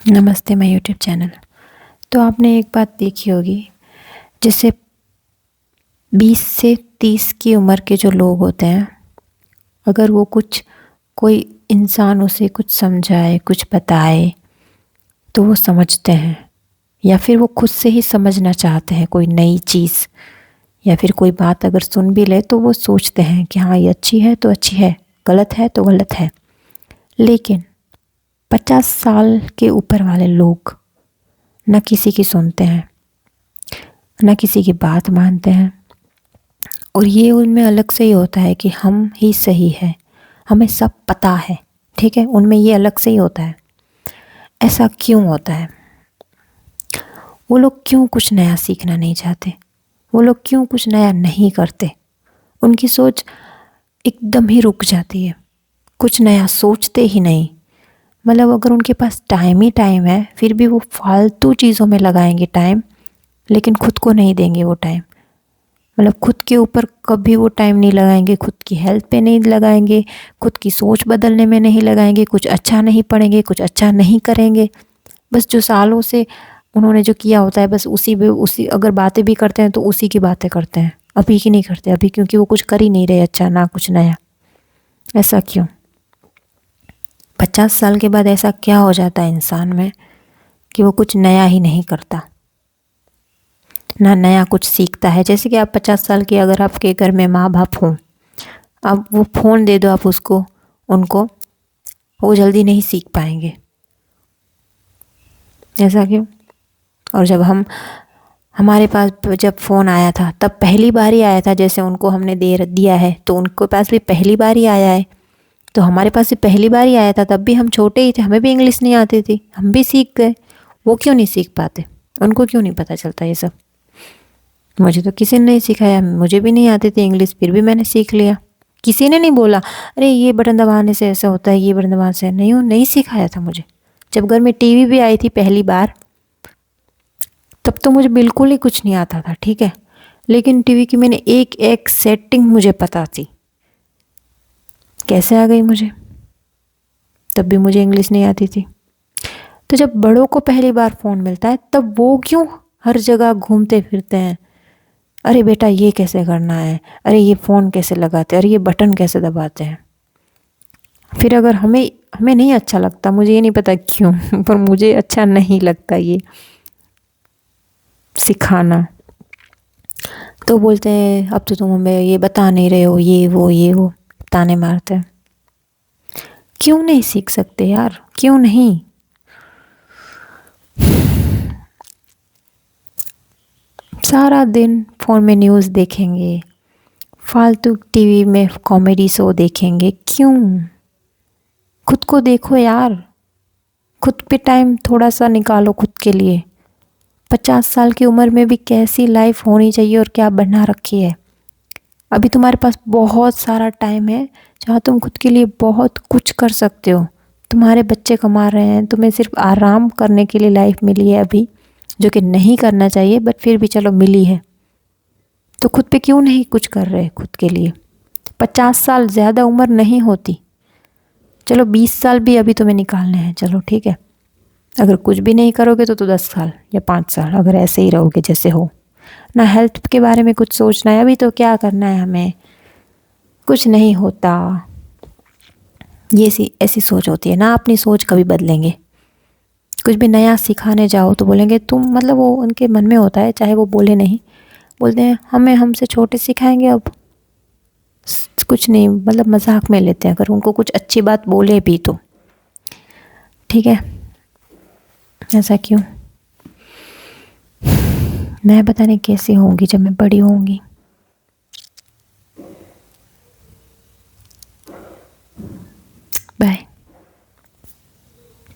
नमस्ते my YouTube channel. तो आपने एक बात देखी होगी, जैसे 20 से 30 की उम्र के जो लोग होते हैं, अगर वो कोई इंसान उसे कुछ समझाए, कुछ बताए तो वो समझते हैं, या फिर वो खुद से ही समझना चाहते हैं कोई नई चीज़, या फिर कोई बात अगर सुन भी ले तो वो सोचते हैं कि हाँ ये अच्छी है तो अच्छी है, गलत है तो गलत है। लेकिन 50 साल के ऊपर वाले लोग न किसी की सुनते हैं, न किसी की बात मानते हैं, और ये उनमें अलग से ही होता है कि हम ही सही है, हमें सब पता है। ठीक है, उनमें ये अलग से ही होता है। ऐसा क्यों होता है? वो लोग क्यों कुछ नया सीखना नहीं चाहते? वो लोग क्यों कुछ नया नहीं करते? उनकी सोच एकदम ही रुक जाती है, कुछ नया सोचते ही नहीं। मतलब अगर उनके पास टाइम ही टाइम है, फिर भी वो फालतू चीज़ों में लगाएंगे टाइम, लेकिन खुद को नहीं देंगे वो टाइम। मतलब खुद के ऊपर कभी वो टाइम नहीं लगाएंगे, खुद की हेल्थ पे नहीं लगाएंगे, खुद की सोच बदलने में नहीं लगाएंगे, कुछ अच्छा नहीं पढ़ेंगे, कुछ अच्छा नहीं करेंगे। बस जो सालों से उन्होंने जो किया होता है, बस उसी अगर बातें भी करते हैं तो उसी की बातें करते हैं, अभी की नहीं करते। अभी क्योंकि वो कुछ कर ही नहीं रहे अच्छा, ना कुछ नया। ऐसा क्यों? 50 साल के बाद ऐसा क्या हो जाता है इंसान में कि वो कुछ नया ही नहीं करता, ना नया कुछ सीखता है। जैसे कि आप 50 साल के अगर आपके घर में माँ बाप हों, अब वो फ़ोन दे दो आप उनको, वो जल्दी नहीं सीख पाएंगे। ऐसा क्यों? और जब हमारे पास जब फ़ोन आया था, तब पहली बार ही आया था, जैसे उनको हमने दे दिया है तो उनके पास भी पहली बार ही आया है, तो हमारे पास भी पहली बार ही आया था। तब भी हम छोटे ही थे, हमें भी इंग्लिश नहीं आती थी, हम भी सीख गए। वो क्यों नहीं सीख पाते? उनको क्यों नहीं पता चलता ये सब? मुझे तो किसी ने नहीं सिखाया, मुझे भी नहीं आती थी इंग्लिश, फिर भी मैंने सीख लिया। किसी ने नहीं बोला अरे ये बटन दबाने से ऐसा होता है, ये बटन दबाने से नहीं सिखाया था मुझे। जब घर में टीवी भी आई थी पहली बार, तब तो मुझे बिल्कुल ही कुछ नहीं आता था। ठीक है, लेकिन टीवी की मैंने एक एक सेटिंग मुझे पता थी, कैसे आ गई मुझे, तब भी मुझे इंग्लिश नहीं आती थी। तो जब बड़ों को पहली बार फ़ोन मिलता है, तब वो क्यों हर जगह घूमते फिरते हैं? अरे बेटा ये कैसे करना है, अरे ये फ़ोन कैसे लगाते हैं, अरे ये बटन कैसे दबाते हैं। फिर अगर हमें हमें नहीं अच्छा लगता, मुझे ये नहीं पता क्यों पर मुझे अच्छा नहीं लगता ये सिखाना, तो बोलते हैं अब तो तुम हमें ये बता नहीं रहे हो, ये वो ताने मारते हैं। क्यों नहीं सीख सकते यार, क्यों नहीं? सारा दिन फ़ोन में न्यूज़ देखेंगे, फालतू टीवी में कॉमेडी शो देखेंगे, क्यों? खुद को देखो यार, खुद पे टाइम थोड़ा सा निकालो खुद के लिए। 50 साल की उम्र में भी कैसी लाइफ होनी चाहिए और क्या बना रखी है। अभी तुम्हारे पास बहुत सारा टाइम है जहाँ तुम खुद के लिए बहुत कुछ कर सकते हो। तुम्हारे बच्चे कमा रहे हैं, तुम्हें सिर्फ आराम करने के लिए लाइफ मिली है अभी, जो कि नहीं करना चाहिए, बट फिर भी चलो मिली है, तो खुद पे क्यों नहीं कुछ कर रहे खुद के लिए? 50 साल ज़्यादा उम्र नहीं होती। चलो 20 साल भी अभी तुम्हें निकालने हैं, चलो ठीक है। अगर कुछ भी नहीं करोगे तो 10 साल या 5 साल अगर ऐसे ही रहोगे जैसे हो। ना हेल्थ के बारे में कुछ सोचना है, अभी तो क्या करना है हमें, कुछ नहीं होता। ये ऐसी सोच होती है ना, अपनी सोच कभी बदलेंगे। कुछ भी नया सिखाने जाओ तो बोलेंगे तुम, मतलब वो उनके मन में होता है, चाहे वो बोले नहीं, बोलते हैं हमें हमसे छोटे सिखाएंगे। अब कुछ नहीं, मतलब मजाक में लेते हैं अगर उनको कुछ अच्छी बात बोले भी तो। ठीक है, ऐसा क्यों? मैं पता नहीं कैसी होंगी जब मैं बड़ी होंगी।